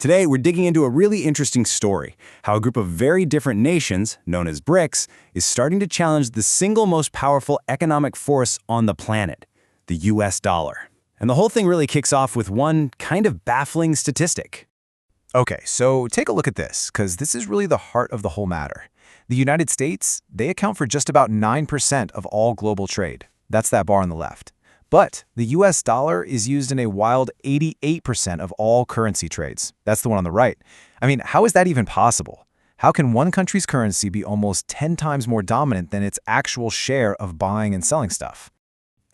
Today, we're digging into a really interesting story, how a group of very different nations, known as BRICS, is starting to challenge the single most powerful economic force on the planet, the US dollar. And the whole thing really kicks off with one kind of baffling statistic. Okay, so take a look at this, because this is really the heart of the whole matter. The United States, they account for just about 9% of all global trade. That's that bar on the left. But the US dollar is used in a wild 88% of all currency trades. That's the one on the right. I mean, how is that even possible? How can one country's currency be almost 10 times more dominant than its actual share of buying and selling stuff?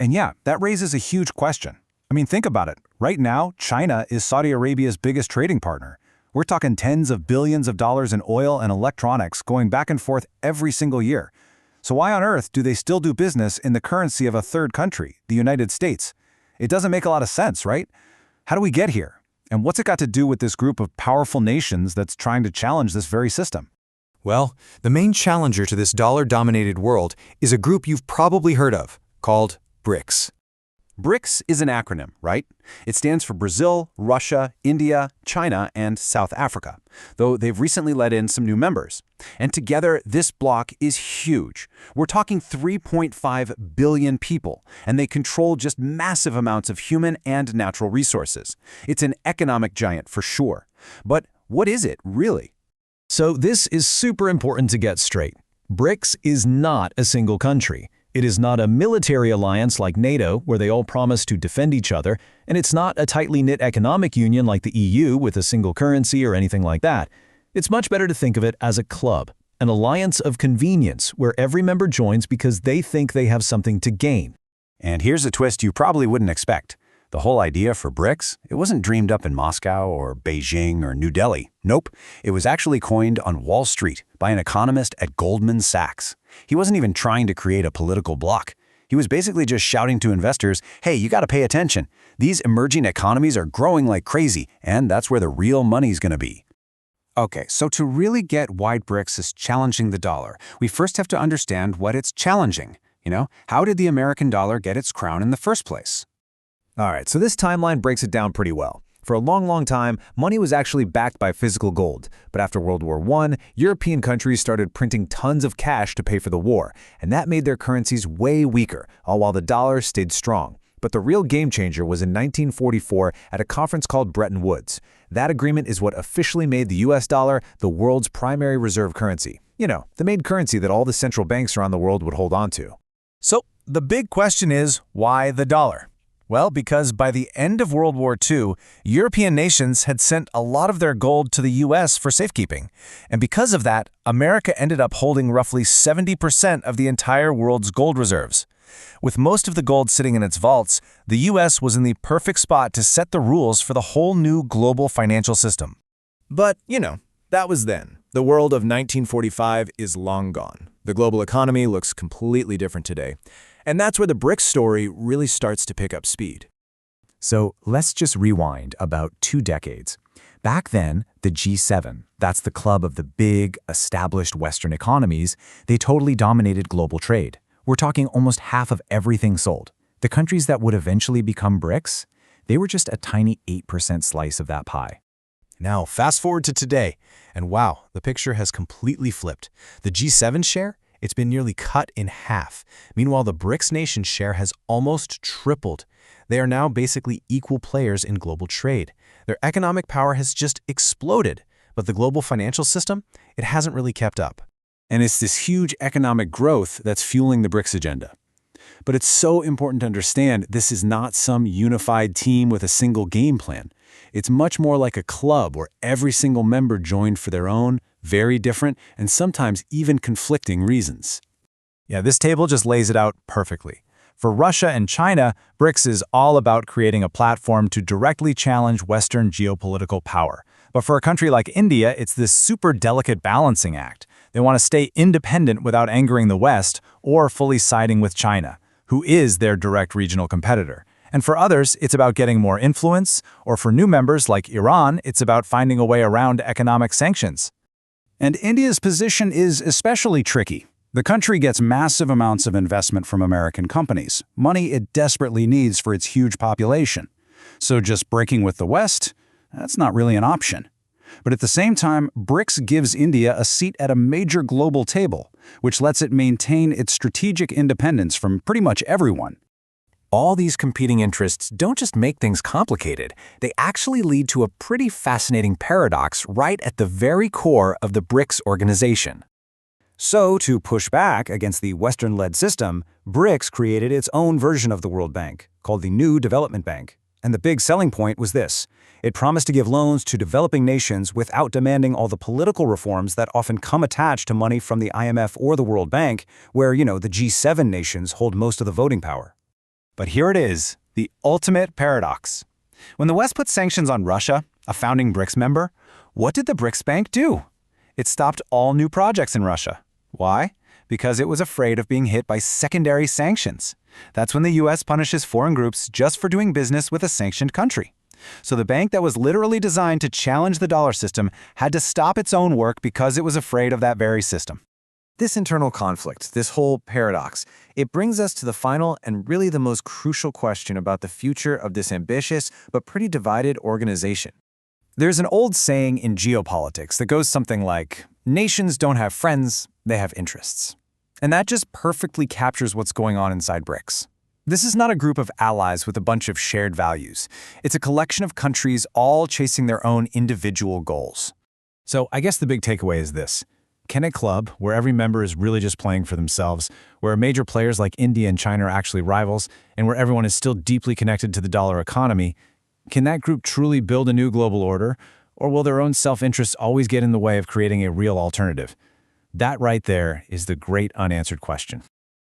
And yeah, that raises a huge question. I mean, think about it. Right now, China is Saudi Arabia's biggest trading partner. We're talking tens of billions of dollars in oil and electronics going back and forth every single year. So why on earth do they still do business in the currency of a third country, the United States? It doesn't make a lot of sense, right? How do we get here? And what's it got to do with this group of powerful nations that's trying to challenge this very system? Well, the main challenger to this dollar-dominated world is a group you've probably heard of, called BRICS. BRICS is an acronym, right? It stands for Brazil, Russia, India, China, and South Africa, though they've recently let in some new members. And together, this bloc is huge. We're talking 3.5 billion people, and they control just massive amounts of human and natural resources. It's an economic giant for sure. But what is it, really? So this is super important to get straight. BRICS is not a single country. It is not a military alliance like NATO, where they all promise to defend each other, and it's not a tightly knit economic union like the EU with a single currency or anything like that. It's much better to think of it as a club, an alliance of convenience where every member joins because they think they have something to gain. And here's a twist you probably wouldn't expect. The whole idea for BRICS, it wasn't dreamed up in Moscow or Beijing or New Delhi. Nope, it was actually coined on Wall Street by an economist at Goldman Sachs. He wasn't even trying to create a political bloc. He was basically just shouting to investors, hey, you got to pay attention. These emerging economies are growing like crazy, and that's where the real money's going to be. Okay, so to really get why BRICS is challenging the dollar, we first have to understand what it's challenging. How did the American dollar get its crown in the first place? All right, so this timeline breaks it down pretty well. For a long time, money was actually backed by physical gold. But after World War I, European countries started printing tons of cash to pay for the war, and that made their currencies way weaker, all while the dollar stayed strong. But the real game changer was in 1944 at a conference called Bretton Woods. That agreement is what officially made the US dollar the world's primary reserve currency. The main currency that all the central banks around the world would hold on to. So the big question is, why the dollar? Well, because by the end of World War II, European nations had sent a lot of their gold to the US for safekeeping. And because of that, America ended up holding roughly 70% of the entire world's gold reserves. With most of the gold sitting in its vaults, the US was in the perfect spot to set the rules for the whole new global financial system. But, that was then. The world of 1945 is long gone. The global economy looks completely different today. And that's where the BRICS story really starts to pick up speed. So let's just rewind about 2 decades. Back then, the G7, that's the club of the big, established Western economies, they totally dominated global trade. We're talking almost half of everything sold. The countries that would eventually become BRICS, they were just a tiny 8% slice of that pie. Now, fast forward to today, and wow, the picture has completely flipped. The G7 share? It's been nearly cut in half. Meanwhile, the BRICS nation share has almost tripled. They are now basically equal players in global trade. Their economic power has just exploded, but the global financial system, it hasn't really kept up. And it's this huge economic growth that's fueling the BRICS agenda. But it's so important to understand this is not some unified team with a single game plan. It's much more like a club where every single member joined for their own, very different, and sometimes even conflicting reasons. Yeah, this table just lays it out perfectly. For Russia and China, BRICS is all about creating a platform to directly challenge Western geopolitical power. But for a country like India, it's this super delicate balancing act. They want to stay independent without angering the West or fully siding with China, who is their direct regional competitor. And for others, it's about getting more influence, or for new members like Iran, it's about finding a way around economic sanctions. And India's position is especially tricky. The country gets massive amounts of investment from American companies, money it desperately needs for its huge population. So just breaking with the West, that's not really an option. But at the same time, BRICS gives India a seat at a major global table, which lets it maintain its strategic independence from pretty much everyone. All these competing interests don't just make things complicated, they actually lead to a pretty fascinating paradox right at the very core of the BRICS organization. So, to push back against the Western-led system, BRICS created its own version of the World Bank, called the New Development Bank. And the big selling point was this: it promised to give loans to developing nations without demanding all the political reforms that often come attached to money from the IMF or the World Bank, where, the G7 nations hold most of the voting power. But here it is, the ultimate paradox. When the West put sanctions on Russia, a founding BRICS member, what did the BRICS Bank do? It stopped all new projects in Russia. Why? Because it was afraid of being hit by secondary sanctions. That's when the US punishes foreign groups just for doing business with a sanctioned country. So the bank that was literally designed to challenge the dollar system had to stop its own work because it was afraid of that very system. This internal conflict, this whole paradox, it brings us to the final and really the most crucial question about the future of this ambitious but pretty divided organization. There's an old saying in geopolitics that goes something like, nations don't have friends, they have interests. And that just perfectly captures what's going on inside BRICS. This is not a group of allies with a bunch of shared values. It's a collection of countries all chasing their own individual goals. So I guess the big takeaway is this. Can a club, where every member is really just playing for themselves, where major players like India and China are actually rivals, and where everyone is still deeply connected to the dollar economy, can that group truly build a new global order, or will their own self-interests always get in the way of creating a real alternative? That right there is the great unanswered question.